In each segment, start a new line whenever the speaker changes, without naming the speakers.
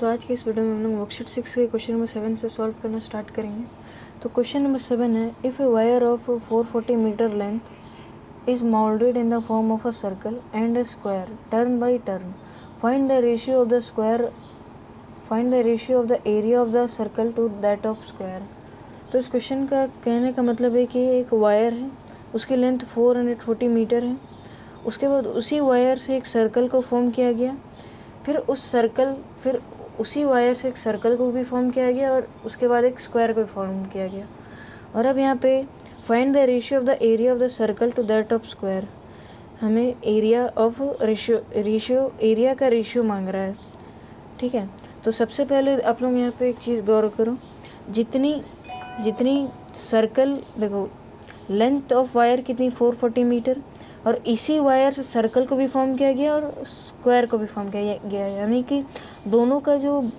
तो आज के इस वीडियो में हम लोग वर्कशीट 6 के क्वेश्चन नंबर 7 से सॉल्व करना स्टार्ट करेंगे। तो क्वेश्चन नंबर 7 है, if a wire of 440 metre length is moulded in the form of a circle and a square turn by turn, find the ratio of the square, find the ratio of the area of the circle to that of square. तो इस question का कहने का मतलब है कि एक wire है, उसकी लेंथ 440 मीटर है। उसके बाद उसी वायर से एक सर्कल को फॉर्म किया गया, फिर उसी वायर से एक सर्कल को भी फॉर्म किया गया और उसके बाद एक स्क्वायर को भी फॉर्म किया गया। और अब यहाँ पे find the ratio of the area of the circle to that of square, हमें एरिया ऑफ एरिया का रेशियो मांग रहा है। ठीक है, तो सबसे पहले आप लोग यहाँ पे एक चीज़ गौर करो, जितनी सर्कल, देखो लेंथ ऑफ वायर कितनी 440 मीटर, और इसी वायर से सर्कल को भी फॉर्म किया गया और स्क्वायर को भी फॉर्म किया गया, यानी कि दोनों का जो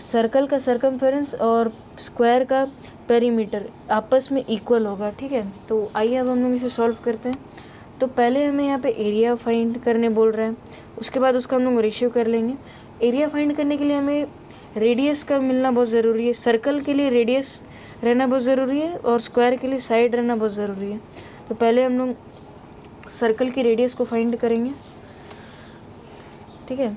सर्कल का सरकमफेरेंस और स्क्वायर का पेरीमीटर आपस में इक्वल होगा। ठीक है, तो आइए अब हम लोग इसे सॉल्व करते हैं। तो पहले हमें यहाँ पे एरिया फाइंड करने बोल रहा है, उसके बाद उसका हम लोग रेशियो कर लेंगे। एरिया फाइंड करने के लिए हमें रेडियस का मिलना बहुत ज़रूरी है। सर्कल के लिए रेडियस रहना बहुत ज़रूरी है और स्क्वायर के लिए साइड रहना बहुत ज़रूरी है। तो पहले हम लोग सर्कल की रेडियस को फाइंड करेंगे। ठीक है,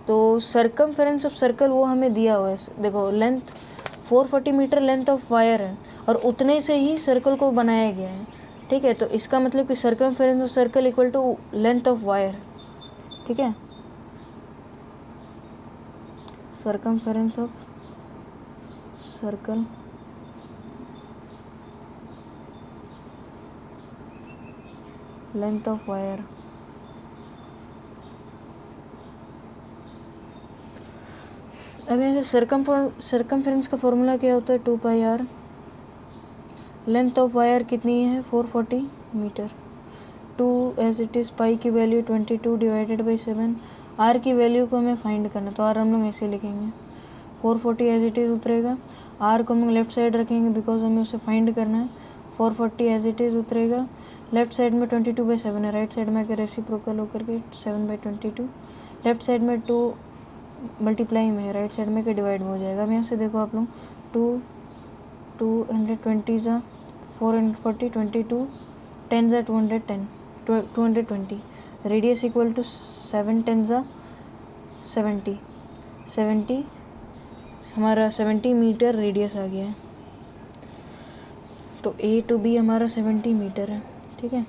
तो सरकमफेरेंस ऑफ सर्कल वो हमें दिया हुआ है। देखो length 440 metre length of wire है और उतने से ही सर्कल को बनाया गया है। ठीक है, तो इसका मतलब कि circumference of circle equal to length of wire. ठीक है, circumference of circle length of wire. अब यहाँ से सरकमफेरेंस का फॉर्मूला क्या होता है, 2 पाई आर। लेंथ ऑफ वायर कितनी है 440 मीटर, 2 एज इट इज़, पाई की वैल्यू 22 डिवाइडेड बाई 7। आर की वैल्यू को हमें फाइंड करना, तो आर हम लोग ऐसे लिखेंगे, 440 एज इट इज़ उतरेगा, आर को हम लोग लेफ्ट साइड रखेंगे बिकॉज हमें उसे फाइंड करना है। 440 एज इट इज़ उतरेगा, लेफ्ट साइड में 22/7 है, राइट साइड में आकर रेसिप्रोकल होकर के 7/22, लेफ्ट साइड में 2 मल्टीप्लाई में है, राइट साइड में के डिवाइड में हो जाएगा। अब यहाँ से देखो आप लोग, 220 ज़ा 440, 22 10 ज़ा 220, रेडियस इक्वल टू 7 10 ज़ा 70 हमारा 70 मीटर रेडियस आ गया है। तो A to B हमारा 70 मीटर है। ठीक है,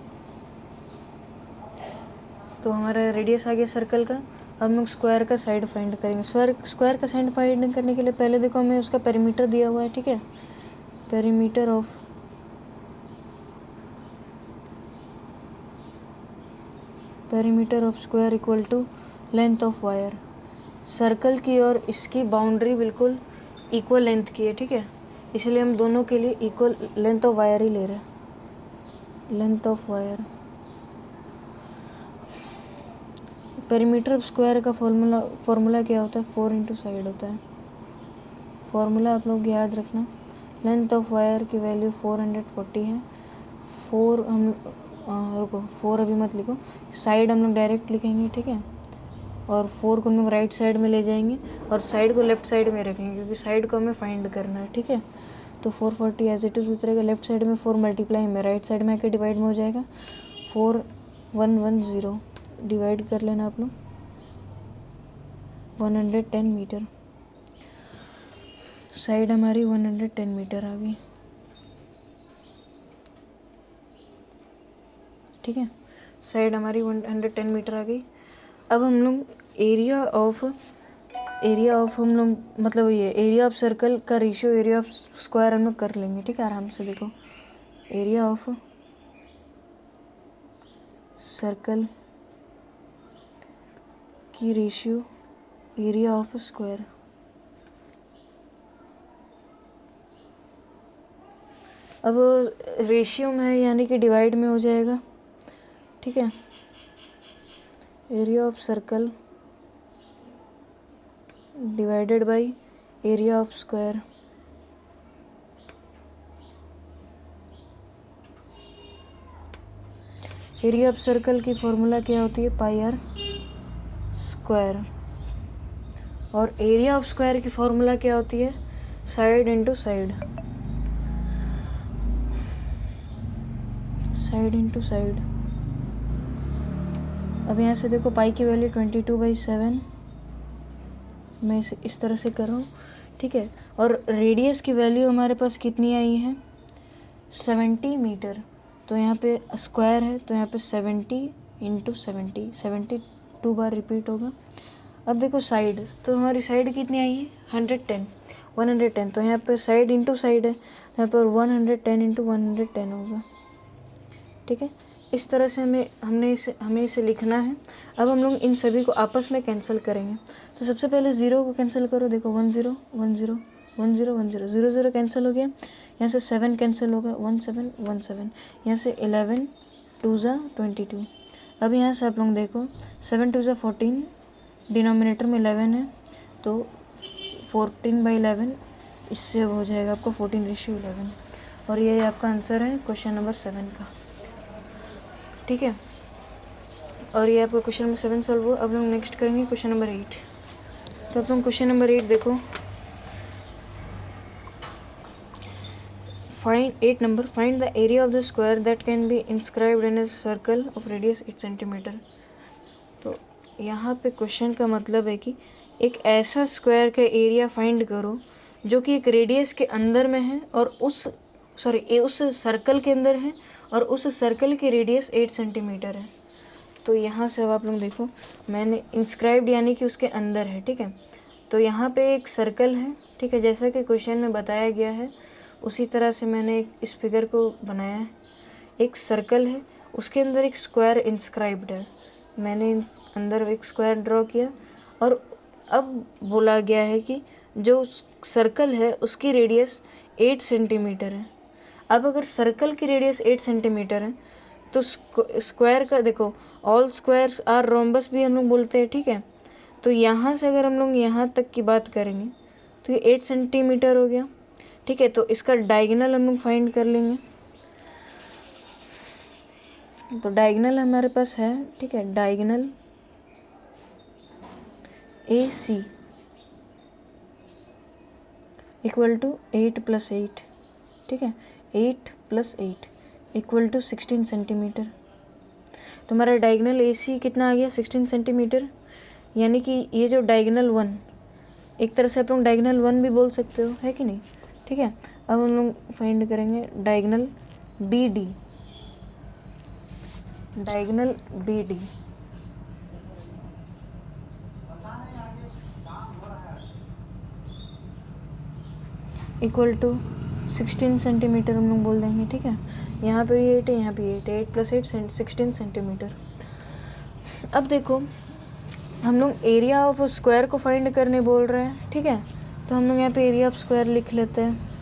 तो हमारा रेडियस आ गया सर्कल का। अब हम लोग स्क्वायर का साइड फाइंड करेंगे। स्क्वायर का साइड फाइंड करने के लिए पहले देखो हमें उसका पेरीमीटर दिया हुआ है। ठीक है, perimeter of square equal to length of wire. Circle की और इसकी बाउंड्री बिल्कुल इक्वल लेंथ की है। ठीक है, इसलिए हम दोनों के लिए इक्वल लेंथ ऑफ वायर ही ले रहे हैं, length of wire. Perimeter of square का फॉर्मूला क्या होता है, 4 इंटू साइड होता है। फॉर्मूला आप लोग याद रखना। लेंथ ऑफ वायर की वैल्यू 440 है। 4 हम रुको, 4 अभी मत लिखो, साइड हम लोग डायरेक्ट लिखेंगे। ठीक है, और 4 को हम लोग राइट साइड में ले जाएंगे और साइड को लेफ्ट साइड में रखेंगे क्योंकि साइड को हमें फाइंड करना है। ठीक है, तो 440 एज इट इज़ उतरेगा, लेफ्ट साइड में 4 मल्टीप्लाई में, राइट साइड में आके डिवाइड में हो जाएगा। 4110 डिवाइड कर लेना आप लोग, 110 मीटर। साइड हमारी 110 मीटर आ गई। ठीक है, साइड हमारी 110 मीटर आ गई। अब हम लोग एरिया ऑफ हम लोग मतलब ये एरिया ऑफ सर्कल का रेशियो एरिया ऑफ स्क्वायर हम लोग कर लेंगे। ठीक है, आराम से देखो, एरिया ऑफ सर्कल की रेशियो एरिया ऑफ स्क्वायर। अब रेशियो में है यानी कि डिवाइड में हो जाएगा। ठीक है, area of circle divided by area of square. Area of circle की फॉर्मूला क्या होती है, पाई आर स्क्वायर। और एरिया ऑफ स्क्वायर की फॉर्मूला क्या होती है, side into side, side into side. अब यहाँ से देखो पाई की वैल्यू 22/7, मैं इसे इस तरह से कर रहा हूँ, ठीक है। और रेडियस की वैल्यू हमारे पास कितनी आई है, 70 मीटर। तो यहाँ पे स्क्वायर है तो यहाँ पे 70 इंटू 70, 72 बार रिपीट होगा। अब देखो साइड, तो हमारी साइड कितनी आई है, 110, तो यहाँ पे साइड इंटू साइड है, तो यहाँ पर 110 इंटू 110 होगा, ठीक है। इस तरह से हमें इसे लिखना है। अब हम लोग इन सभी को आपस में कैंसिल करेंगे। तो सबसे पहले 0 को कैंसिल करो, देखो 1 0 1 0 1 0 1 0 0 0 कैंसिल हो गया। यहाँ से 7 कैंसिल होगा, 1 7 1 7, यहाँ से 11 2 ज़ा 22। अब यहाँ से आप लोग देखो 7 2 ज़ा 14, डिनोमिनेटर में 11 है तो 14/11, इससे हो जाएगा आपको 14:11। और ये आपका आंसर है क्वेश्चन नंबर 7 का, ठीक है। और ये आपका क्वेश्चन नंबर 7 सॉल्व हुआ। अब हम नेक्स्ट करेंगे क्वेश्चन नंबर 8। तो अब हम क्वेश्चन नंबर 8 देखो, find the area of the square that can be inscribed in a circle of radius 8 centimetre. तो यहाँ पे क्वेश्चन का मतलब है कि एक ऐसा स्क्वायर का एरिया फाइंड करो जो कि एक रेडियस के अंदर में है और उस सर्कल के अंदर है और उस सर्कल की रेडियस 8 सेंटीमीटर है। तो यहाँ से अब आप लोग देखो, मैंने इंस्क्राइब्ड यानी कि उसके अंदर है, ठीक है। तो यहाँ पे एक सर्कल है, ठीक है, जैसा कि क्वेश्चन में बताया गया है उसी तरह से मैंने इस फिगर को बनाया है। एक सर्कल है, उसके अंदर एक स्क्वायर इंस्क्राइब्ड है, मैंने अंदर एक स्क्वायर ड्रॉ किया। और अब बोला गया है कि जो सर्कल है उसकी रेडियस 8 सेंटीमीटर है। अब अगर सर्कल की रेडियस 8 सेंटीमीटर है तो स्क्वायर का देखो, ऑल स्क्वायर्स आर रोम्बस भी हम लोग बोलते हैं, ठीक है। तो यहाँ से अगर हम लोग यहाँ तक की बात करेंगे तो ये 8 सेंटीमीटर हो गया, ठीक है। तो इसका डायगोनल हम लोग फाइंड कर लेंगे। तो डायगोनल हमारे पास है, ठीक है, डायगोनल AC इक्वल टू 8 + 8, ठीक है, 8 + 8 इक्वल टू 16 सेंटीमीटर। तो हमारा डायगोनल AC कितना आ गया, 16 सेंटीमीटर। यानी कि ये जो डायगोनल 1, एक तरह से आप लोग डायगोनल 1 भी बोल सकते हो, है कि नहीं, ठीक है। अब हम लोग फाइंड करेंगे diagonal BD, diagonal BD equal to 16 centimetre हम लोग बोल देंगे, ठीक है। यहाँ पे 8 है, यहाँ पे 8 + 8 16 सेंटीमीटर। अब देखो हम लोग एरिया ऑफ स्क्वायर को फाइंड करने बोल रहे हैं, ठीक है। तो हम लोग यहाँ पे एरिया ऑफ स्क्वायर लिख लेते हैं।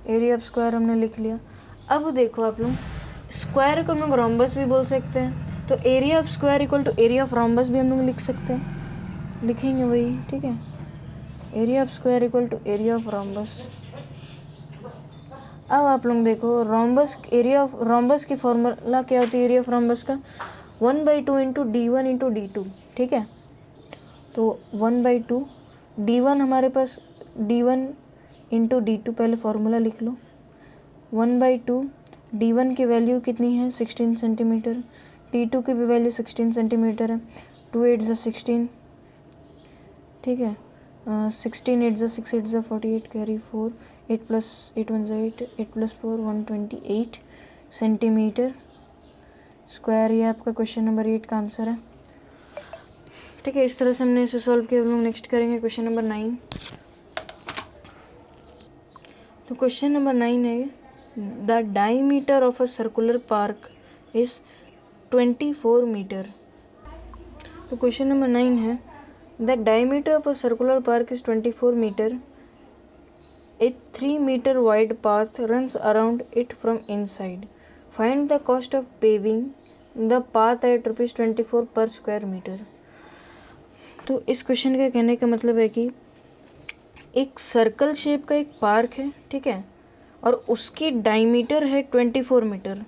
एरिया ऑफ स्क्वायर हमने लिख लिया। अब देखो आप लोग, स्क्वायर को हम लोग रोम्बस भी बोल सकते हैं, तो area of square equal to area of rhombus भी हम लोग लिख सकते हैं, लिखेंगे वही, ठीक है। Area of square equal to area of rhombus. अब आप लोग देखो रोम्बस, एरिया ऑफ रोम्बस की फॉर्मूला क्या होती है एरिया ऑफ रोम्बस का, 1/2 इंटू D1 इंटू D2, ठीक है। तो 1/2 D1 हमारे पास D1 इंटू D2, पहले फॉर्मूला लिख लो। 1/2 D1 की वैल्यू कितनी है, 16 सेंटीमीटर। D2 की भी वैल्यू 16 सेंटीमीटर है। 2 8 ज़ा 16, ठीक है। 16 8 ज़ा 6 8 ज़ा 48, कैरी 4, 8 + 8 1 ज़ा 8, 8 + 4 128 सेंटीमीटर स्क्वायर। ये आपका क्वेश्चन नंबर 8 का आंसर है, ठीक है। इस तरह से हमने इसे सॉल्व किया। हम लोग नेक्स्ट करेंगे क्वेश्चन नंबर 9। तो क्वेश्चन नंबर 9 है, the diameter of a circular park is 24 metre. तो क्वेश्चन नंबर 9 है, the diameter of a circular park is 24 metre. A 3 meter wide path runs around it from inside. Find the cost of paving the path at ₹24 per square meter. तो इस question का कहने का मतलब है कि एक सर्कल शेप का एक पार्क है, ठीक है, और उसकी डायमीटर है 24 मीटर,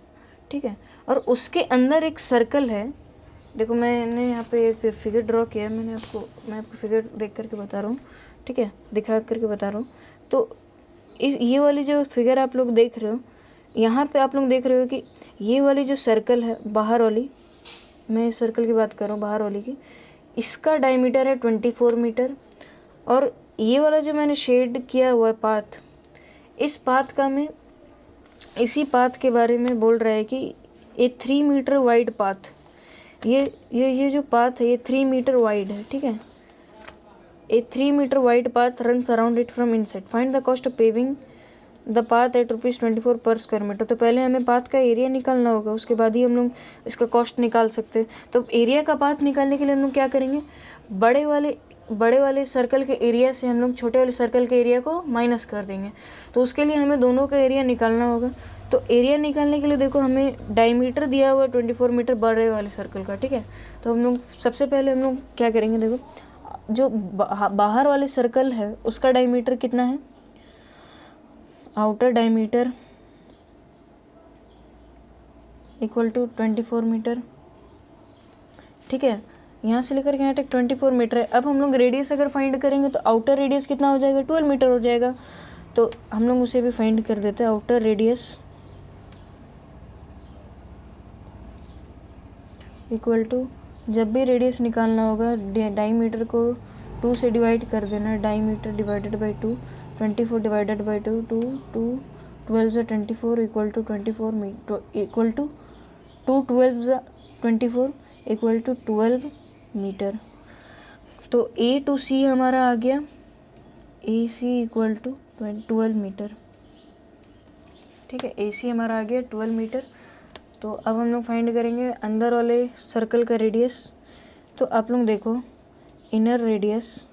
ठीक है। और उसके अंदर एक सर्कल है देखो मैंने यहाँ पे एक फिगर ड्रॉ किया है, मैं आपको फिगर देख करके बता रहा हूँ, ठीक है, दिखा करके बता रहा हूँ। तो ये वाली जो फिगर आप लोग देख रहे हो, यहाँ पे आप लोग देख रहे हो कि ये वाली जो सर्कल है बाहर वाली, मैं इस सर्कल की बात कर रहा हूँ बाहर वाली की, इसका डायमीटर है 24 मीटर। और ये वाला जो मैंने शेड किया हुआ है पाथ, इस पाथ का मैं इसी पाथ के बारे में बोल रहा है कि ये 3 मीटर वाइड पाथ, ये जो पाथ है ये 3 मीटर वाइड है, ठीक है। A 3 metre wide path runs around it from inside, find the cost of paving the path at ₹24 per square metre. तो पहले हमें पाथ का एरिया निकालना होगा, उसके बाद ही हम लोग इसका कॉस्ट निकाल सकते हैं। तो एरिया का पाथ निकालने के लिए हम लोग क्या करेंगे, बड़े वाले सर्कल के एरिया से हम लोग छोटे वाले सर्कल के एरिया को माइनस कर देंगे। तो उसके लिए हमें दोनों का एरिया निकालना होगा। तो एरिया निकालने के लिए देखो हमें डायमीटर दिया हुआ है 24 मीटर बड़े वाले सर्कल का, ठीक है। तो हम लोग सबसे पहले हम लोग क्या करेंगे, देखो जो बाहर वाले सर्कल है उसका डायमीटर कितना है, outer diameter equal to 24 metre, ठीक है। यहाँ से लेकर के यहाँ तक 24 मीटर है। अब हम लोग रेडियस अगर फाइंड करेंगे तो आउटर रेडियस कितना हो जाएगा, 12 मीटर हो जाएगा। तो हम लोग उसे भी फाइंड कर देते हैं। आउटर रेडियस इक्वल टू, जब भी रेडियस निकालना होगा डायमीटर को 2 से डिवाइड कर देना, diameter divided by 2, 24 divided by 2, 12 से 24 equal to 24 metre, equal to 12 24 equal to 12 metre. तो A टू C हमारा आ गया AC इक्वल टू 12 मीटर, ठीक है। AC हमारा आ गया 12 मीटर। तो अब हम लोग फाइंड करेंगे अंदर वाले सर्कल का रेडियस। तो आप लोग देखो inner radius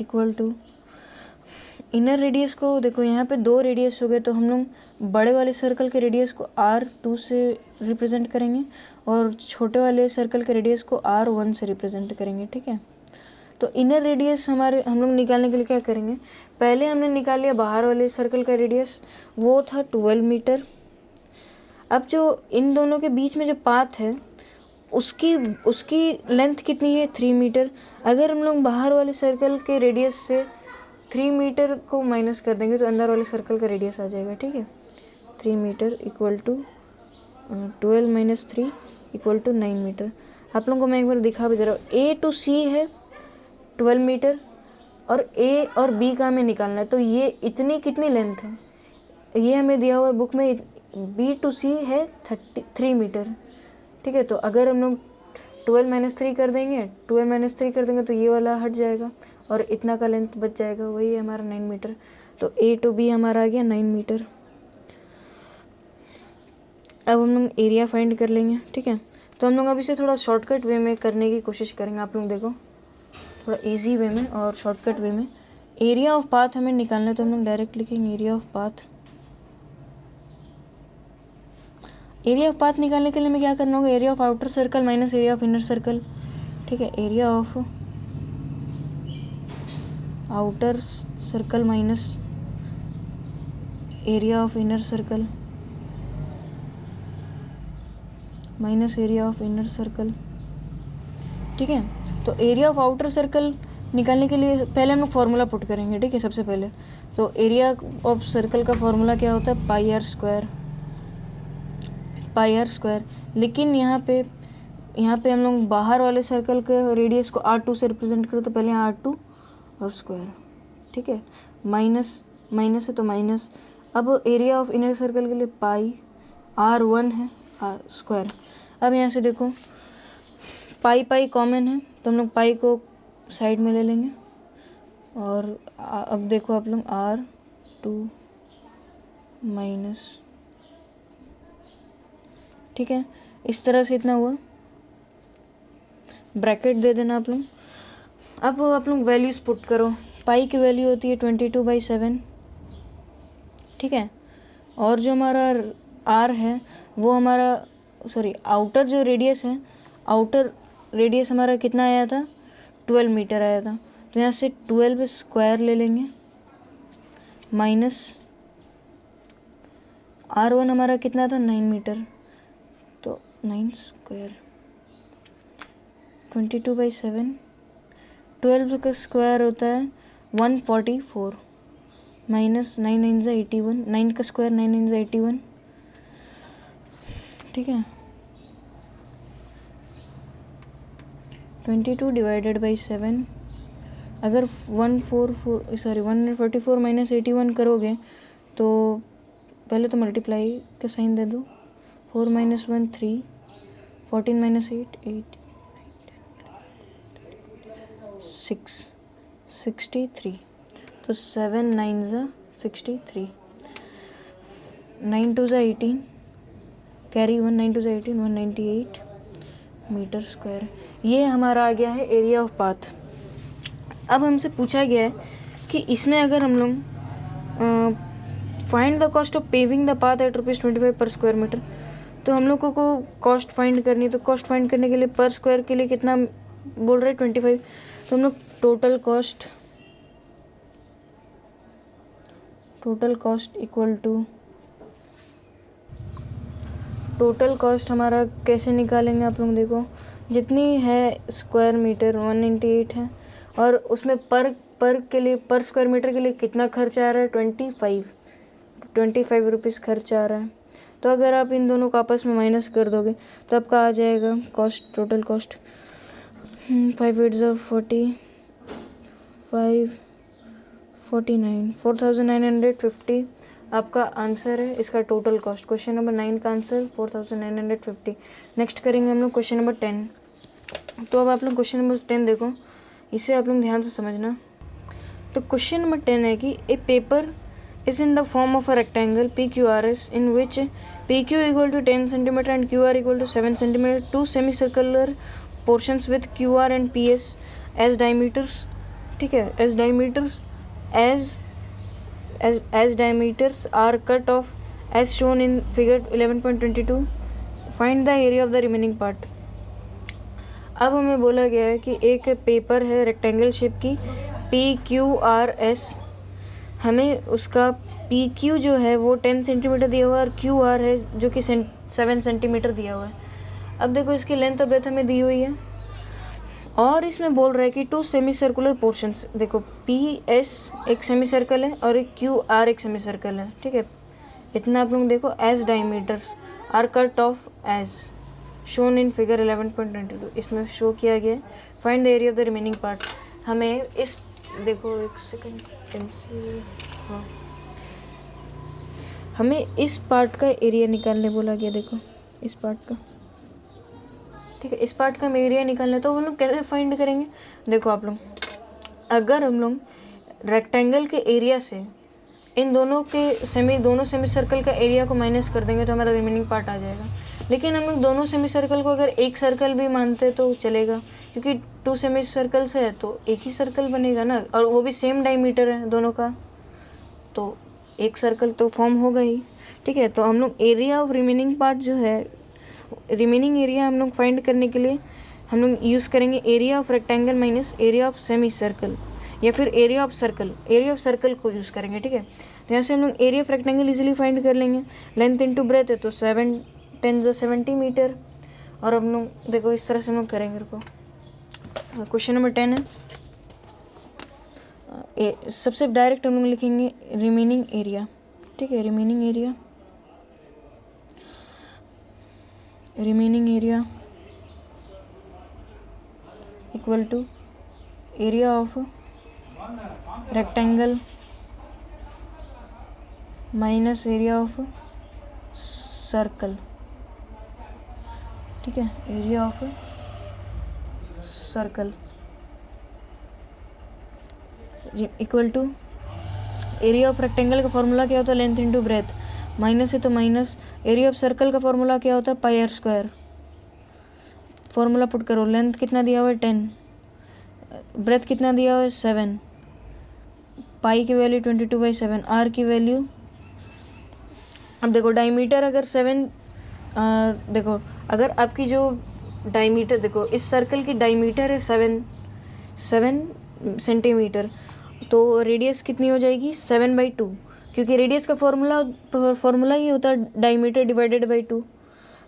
equal to, inner radius को देखो यहाँ पे 2 रेडियस हो गए, तो हम लोग बड़े वाले सर्कल के रेडियस को R2 से रिप्रेजेंट करेंगे और छोटे वाले सर्कल के रेडियस को R1 से रिप्रेजेंट करेंगे, ठीक है। तो इनर रेडियस हम लोग निकालने के लिए क्या करेंगे, पहले हमने निकाल लिया बाहर वाले सर्कल का रेडियस, वो था 12 मीटर। अब जो इन दोनों के बीच में जो पाथ है उसकी लेंथ कितनी है, 3 मीटर। अगर हम लोग बाहर वाले सर्कल के रेडियस से 3 मीटर को माइनस कर देंगे तो अंदर वाले सर्कल का रेडियस आ जाएगा, ठीक है। 3 metre equal to 12 minus 3 equal to 9 metre. आप लोगों को मैं एक बार दिखा भी दे रहा हूँ। A टू C है 12 मीटर और A और B का हमें निकालना है। तो ये इतनी कितनी लेंथ है, ये हमें दिया हुआ है बुक में। B टू C है 3 मीटर, ठीक है। तो अगर हम लोग 12 माइनस 3 कर देंगे तो ये वाला हट जाएगा और इतना का लेंथ बच जाएगा, वही है हमारा 9 मीटर। तो A टू B हमारा आ गया 9 मीटर। अब हम लोग एरिया फाइंड कर लेंगे, ठीक है। तो हम लोग अब इसे थोड़ा शॉर्टकट वे में करने की कोशिश करेंगे। आप लोग देखो थोड़ा इजी वे में और शॉर्टकट वे में एरिया ऑफ पाथ हमें निकालना है। तो हम लोग डायरेक्ट लिखेंगे area of path. Area of path निकालने के लिए हमें क्या करना होगा, area of outer circle minus area of inner circle, ठीक है। Area of outer circle minus area of inner circle minus area of inner circle, ठीक है। तो एरिया ऑफ आउटर सर्कल निकालने के लिए पहले हम लोग फार्मूला पुट करेंगे, ठीक है। सबसे पहले तो एरिया ऑफ सर्कल का फार्मूला क्या होता है, पाई आर स्क्वायर। लेकिन यहाँ पे हम लोग बाहर वाले सर्कल के रेडियस को R2 से रिप्रेजेंट करो, तो पहले R2 और स्क्वायर, ठीक है। माइनस है तो माइनस। अब एरिया ऑफ इनर सर्कल के लिए पाई R1 है R स्क्वायर। अब यहाँ से देखो पाई कॉमन है, तो हम लोग पाई को साइड में ले लेंगे। और अब देखो आप लोग R2 माइनस, ठीक है। इस तरह से इतना हुआ, ब्रैकेट दे देना आप लोग। अब आप लोग वैल्यूज़ पुट करो। पाई की वैल्यू होती है 22/7, ठीक है। और जो हमारा R है वो हमारा आउटर जो रेडियस है, आउटर रेडियस हमारा कितना आया था, 12 मीटर आया था। तो यहाँ से 12 स्क्वायर ले लेंगे माइनस R1 हमारा कितना था 9 मीटर, तो 9 स्क्वायर 22/7, 12 का स्क्वायर होता है 144 माइनस 9 9 ज़ा 81, 9 का स्क्वायर 9 9 ज़ा 81, ठीक है। 22 डिवाइडेड बाई 7, अगर 144 माइनस 81 करोगे तो पहले तो मल्टीप्लाई का साइन दे दो, 4 माइनस 1 3, 14 माइनस 8 8, 6 63, तो 7 9 ज़ा 63, 9 2 ज़ा 18, कैरी 1, 9 2 ज़ा 18, 198 मीटर स्क्वायर। ये हमारा आ गया है एरिया ऑफ पाथ। अब हमसे पूछा गया है कि इसमें अगर हम लोग find the cost of paving the path at ₹25 per square metre, तो हम लोग को कॉस्ट फाइंड करनी है। तो कॉस्ट फाइंड करने के लिए पर स्क्वायर के लिए कितना बोल रहे हैं 25, तो हम लोग total cost equal to total cost हमारा कैसे निकालेंगे आप लोग देखो, जितनी है स्क्वायर मीटर 198 है और उसमें पर स्क्वायर मीटर के लिए कितना खर्च आ रहा है 25 रुपीज़ खर्च आ रहा है। तो अगर आप इन दोनों को आपस में माइनस कर दोगे तो आपका आ जाएगा कॉस्ट, टोटल कॉस्ट 5 8 ज़ा 40, 5 49, 4950 आपका आंसर है इसका टोटल कॉस्ट। क्वेश्चन नंबर 9 का आंसर 4950। नेक्स्ट करेंगे हम लोग क्वेश्चन नंबर 10। तो अब आप लोग क्वेश्चन नंबर 10 देखो, इसे आप लोग ध्यान से समझना। तो क्वेश्चन नंबर 10 है कि a paper is in the form of a rectangle PQRS in which PQ equal to 10 centimetre and QR equal to 7 centimetre, two semi circular portions with QR and PS as diameters, ठीक है, as diameters as diameters are cut off as shown in figure 11.22, find the area of the remaining part। अब हमें बोला गया है कि एक paper है रेक्टेंगल शेप की PQRS, हमें उसका PQ जो है वो 10 सेंटीमीटर दिया हुआ है और QR है जो कि 7 सेंटीमीटर दिया हुआ है। अब देखो इसकी लेंथ और ब्रेथ हमें दी हुई है और इसमें बोल रहा है कि टू सेमी सर्कुलर पोर्शंस, देखो PS एक सेमी सर्कल है और एक QR एक सेमी सर्कल है, ठीक है। इतना आप लोग देखो as diameters are cut off as shown in figure 11.22, इसमें शो किया गया है। Find the area of the remaining part. हमें इस देखो एक सेकंड पेंसिल, हाँ, हमें इस पार्ट का एरिया निकालने बोला गया, देखो इस पार्ट का, ठीक है। इस पार्ट का हम एरिया निकालना है तो हम लोग कैसे फाइंड करेंगे, देखो आप लोग, अगर हम लोग रेक्टेंगल के एरिया से इन दोनों सेमी सर्कल का एरिया को माइनस कर देंगे तो हमारा रिमेनिंग पार्ट आ जाएगा। लेकिन हम लोग दोनों सेमी सर्कल को अगर एक सर्कल भी मानते तो चलेगा, क्योंकि 2 सेमी सर्कल्स है तो एक ही सर्कल बनेगा ना, और वो भी सेम डायमीटर है दोनों का, तो एक सर्कल तो फॉर्म होगा ही, ठीक है। तो हम लोग एरिया ऑफ रिमेनिंग पार्ट जो है, रिमेनिंग एरिया हम लोग फाइंड करने के लिए हम लोग यूज़ करेंगे area of rectangle minus area of semi circle, या फिर एरिया ऑफ सर्कल को यूज़ करेंगे, ठीक है। तो यहाँ से हम लोग area of rectangle easily find कर लेंगे। लेंथ इनटू ब्रेथ है तो 7 10 ज़ा 70 मीटर, और हम लोग देखो इस तरह से हम लोग करेंगे। रुको, क्वेश्चन नंबर 10 है, सबसे डायरेक्ट हम लोग लिखेंगे रिमेनिंग एरिया, ठीक है। Remaining area equal to area of rectangle minus area of circle, ठीक है। Area of circle equal to area of rectangle का फॉर्मूला क्या होता है, लेंथ इनटू ब्रेथ, माइनस है तो माइनस। एरिया ऑफ सर्कल का फॉर्मूला क्या होता है, πr²। फॉर्मूला पुट करो, लेंथ कितना दिया हुआ है 10, ब्रेथ कितना दिया हुआ है 7, पाई की वैल्यू 22/7, आर की वैल्यू, अब देखो डायमीटर अगर 7, देखो अगर आपकी जो डायमीटर, देखो इस सर्कल की डायमीटर है 7 सेंटीमीटर, तो रेडियस कितनी हो जाएगी 7/2, क्योंकि रेडियस का फॉर्मूला ही होता है डायमीटर डिवाइडेड बाई 2।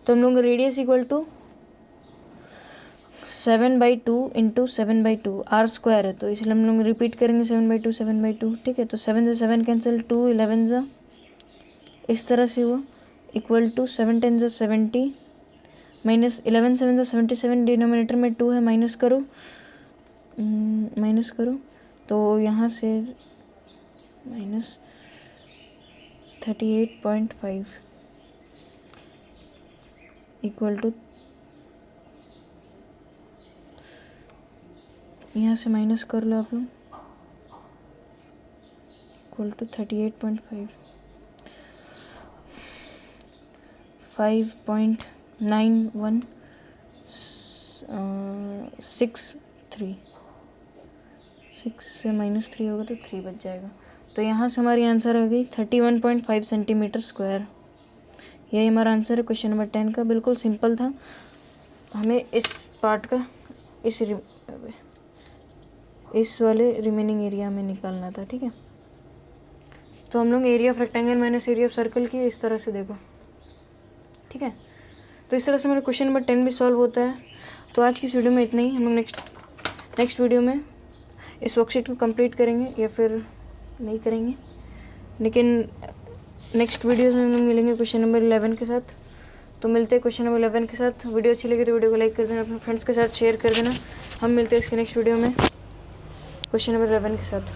तो हम लोग radius equal to 7/2 into 7/2 r square है, तो इसलिए हम लोग रिपीट करेंगे 7/2 ठीक है। तो 7 से 7 कैंसिल, 2 11 जा, इस तरह से हुआ, इक्वल टू 7 10 जा 70 माइनस 11 7 जा 77, डिनोमिनेटर में 2 है, माइनस करो तो यहाँ से माइनस 38.5 इक्वल टू, यहाँ से माइनस कर लो आप लोग, इक्वल टू 38.5 5.9163, 6 से माइनस 3 होगा तो 3 बच जाएगा। तो यहाँ से हमारी आंसर आ गई 31.5 सेंटीमीटर स्क्वायर। यही हमारा आंसर है क्वेश्चन नंबर 10 का। बिल्कुल सिंपल था, हमें इस पार्ट का इस वाले रिमेनिंग एरिया में निकालना था, ठीक है। तो हम लोग area of rectangle minus area of circle की इस तरह से देखो, ठीक है। तो इस तरह से मेरा क्वेश्चन नंबर 10 भी सॉल्व होता है। तो आज की इस वीडियो में इतना ही। हम लोग नेक्स्ट वीडियो में इस वर्कशीट को कंप्लीट करेंगे या फिर नहीं करेंगे, लेकिन नेक्स्ट वीडियोस में हम लोग मिलेंगे क्वेश्चन नंबर 11 के साथ। तो मिलते हैं क्वेश्चन नंबर 11 के साथ। वीडियो अच्छी लगी तो वीडियो को लाइक कर देना, अपने फ्रेंड्स के साथ शेयर कर देना। हम मिलते हैं इसके नेक्स्ट वीडियो में क्वेश्चन नंबर 11 के साथ।